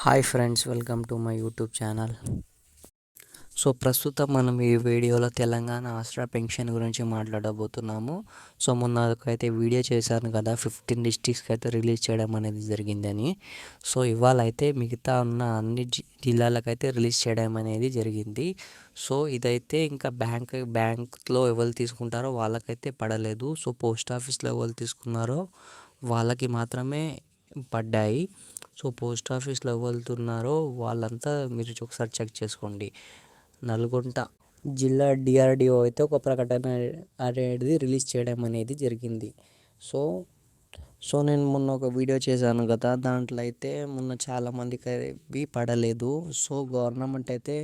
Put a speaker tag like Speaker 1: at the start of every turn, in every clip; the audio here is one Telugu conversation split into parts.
Speaker 1: Hi friends, welcome to my YouTube channel. So ప్రస్తుతం మనం ఈ వీడియోలో తెలంగాణ ఆసరా పెన్షన్ గురించి మాట్లాడబోతున్నాము. సో మొన్నకైతే వీడియో చేశాను కదా, 15 డిస్ట్రిక్ట్స్కి అయితే రిలీజ్ చేయడం అనేది జరిగిందని. సో ఇవాళ అయితే మిగతా ఉన్న అన్ని జిల్లాలకైతే రిలీజ్ చేయడం అనేది జరిగింది. సో ఇదైతే ఇంకా బ్యాంక్లో ఎవరు తీసుకుంటారో వాళ్ళకైతే పడలేదు. సో పోస్ట్ ఆఫీస్లో ఎవరు తీసుకున్నారో వాళ్ళకి మాత్రమే పడ్డాయి. సో పోస్ట్ ఆఫీస్లో ఎవరుతున్నారో వాళ్ళంతా మీరు ఒకసారి చెక్ చేసుకోండి. నల్గొండ జిల్లా డిఆర్డిఓ అయితే ఒక ప్రకటన అనేది రిలీజ్ చేయడం అనేది జరిగింది. సో సో నేను మొన్న ఒక వీడియో చేశాను కదా, దాంట్లో అయితే మొన్న చాలామందికి పడలేదు. సో గవర్నమెంట్ అయితే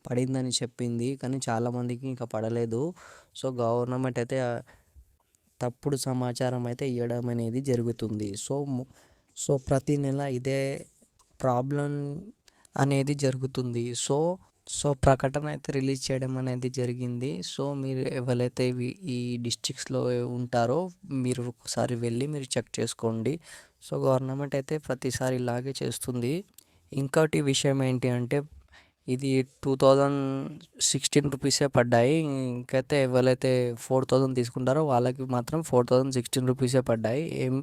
Speaker 1: పడిందని చెప్పింది, కానీ చాలామందికి ఇంకా పడలేదు. సో గవర్నమెంట్ అయితే తప్పుడు సమాచారం అయితే ఇవ్వడం అనేది జరుగుతుంది. సో ప్రతి నెల ఇదే ప్రాబ్లం అనేది జరుగుతుంది. సో ప్రకటన అయితే రిలీజ్ చేయడం అనేది జరిగింది. సో మీరు ఎవరైతే ఈ డిస్ట్రిక్ట్స్లో ఉంటారో మీరు ఒకసారి వెళ్ళి మీరు చెక్ చేసుకోండి. సో గవర్నమెంట్ అయితే ప్రతిసారి ఇలాగే చేస్తుంది. ఇంకోటి విషయం ఏంటి అంటే, ఇది 2016 రూపీసే పడ్డాయి. ఇంకైతే ఎవరైతే 4000 తీసుకుంటారో వాళ్ళకి మాత్రం 4016 రూపీసే పడ్డాయి, ఏం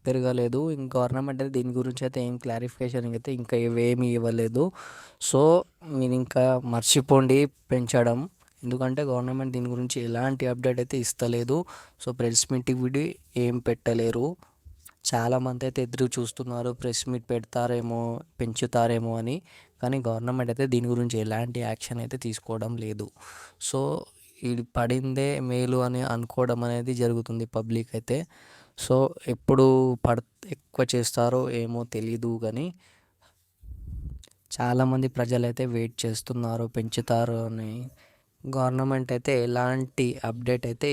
Speaker 1: పెరగలేదు. గవర్నమెంట్ అయితే దీని గురించి అయితే ఏం క్లారిఫికేషన్ అయితే ఇంకా ఏమీ ఇవ్వలేదు. సో మీరు ఇంకా మర్చిపోండి పెంచడం, ఎందుకంటే గవర్నమెంట్ దీని గురించి ఎలాంటి అప్డేట్ అయితే ఇస్తలేదు. సో ప్రెస్ మీట్కి విడి ఏం పెట్టలేరు. చాలామంది అయితే ఎదురు చూస్తున్నారు, ప్రెస్ మీట్ పెడతారేమో పెంచుతారేమో అని. కానీ గవర్నమెంట్ అయితే దీని గురించి ఎలాంటి యాక్షన్ అయితే తీసుకోవడం లేదు. సో ఇది పడిందే మేలు అని అనుకోవడం అనేది జరుగుతుంది పబ్లిక్ అయితే. సో ఎప్పుడు ఎక్కువ చేస్తారో ఏమో తెలీదు, కానీ చాలామంది ప్రజలైతే వెయిట్ చేస్తున్నారు పెంచుతారు అని. గవర్నమెంట్ అయితే ఎలాంటి అప్డేట్ అయితే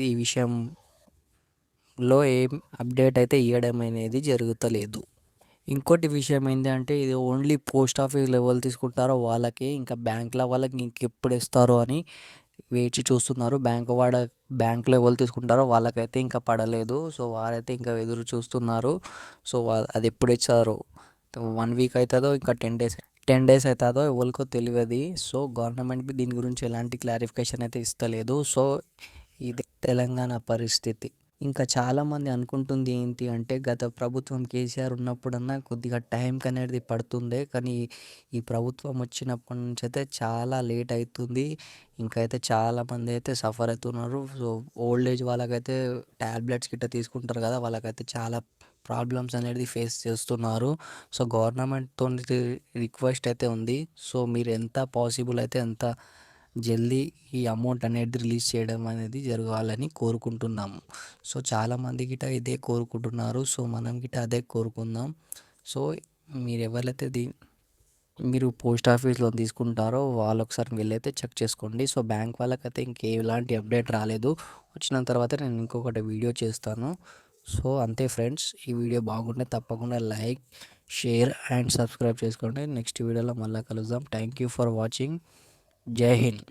Speaker 1: ఈ విషయంలో ఏం అప్డేట్ అయితే ఇవ్వడం అనేది జరుగుతలేదు. ఇంకోటి విషయం ఏంటంటే, ఇది ఓన్లీ పోస్ట్ ఆఫీస్ లెవెల్ తీసుకుంటారో వాళ్ళకి, ఇంకా బ్యాంకుల వాళ్ళకి ఇంకెప్పుడు ఇస్తారో అని వేచి చూస్తున్నారు. బ్యాంకులో ఎవరు తీసుకుంటారో వాళ్ళకైతే ఇంకా పడలేదు. సో వారైతే ఇంకా ఎదురు చూస్తున్నారు. సో అది ఎప్పుడు ఇచ్చారో, 1 వీక్ అవుతుందో ఇంకా 10 డేస్ అవుతుందో ఎవరికో తెలియదు. సో గవర్నమెంట్ దీని గురించి ఎలాంటి క్లారిఫికేషన్ అయితే ఇస్తలేదు. సో ఇది తెలంగాణ పరిస్థితి. ఇంకా చాలామంది అనుకుంటుంది ఏంటి అంటే, గత ప్రభుత్వం కేసీఆర్ ఉన్నప్పుడన్నా కొద్దిగా టైంకి అనేది పడుతుండే, కానీ ఈ ప్రభుత్వం వచ్చినప్పటి నుంచి అయితే చాలా లేట్ అవుతుంది. ఇంకా అయితే చాలామంది అయితే సఫర్ అవుతున్నారు. సో ఓల్డ్ ఏజ్ వాళ్ళకైతే ట్యాబ్లెట్స్ గిట్ట తీసుకుంటారు కదా, వాళ్ళకైతే చాలా ప్రాబ్లమ్స్ అనేది ఫేస్ చేస్తున్నారు. సో గవర్నమెంట్తో రిక్వెస్ట్ అయితే ఉంది. సో మీరు ఎంత పాసిబుల్ అయితే ఎంత జల్దీ ఈ అమౌంట్ అనేది రిలీజ్ చేయడం అనేది జరగాలని కోరుకుంటున్నాము. సో చాలామంది గిట్ట ఇదే కోరుకుంటున్నారు. సో మనం గిట్ట అదే కోరుకుందాం. సో మీరు ఎవరైతే మీరు పోస్ట్ ఆఫీస్లో తీసుకుంటారో వాళ్ళు ఒకసారి వెళ్ళైతే చెక్ చేసుకోండి. సో బ్యాంక్ వాళ్ళకైతే ఇంకెలాంటి అప్డేట్ రాలేదు. వచ్చిన తర్వాత నేను ఇంకొకటి వీడియో చేస్తాను. సో అంతే ఫ్రెండ్స్, ఈ వీడియో బాగుంటే తప్పకుండా లైక్, షేర్ అండ్ సబ్స్క్రైబ్ చేసుకోండి. నెక్స్ట్ వీడియోలో మళ్ళీ కలుద్దాం. Thank you for watching. జై హింద్.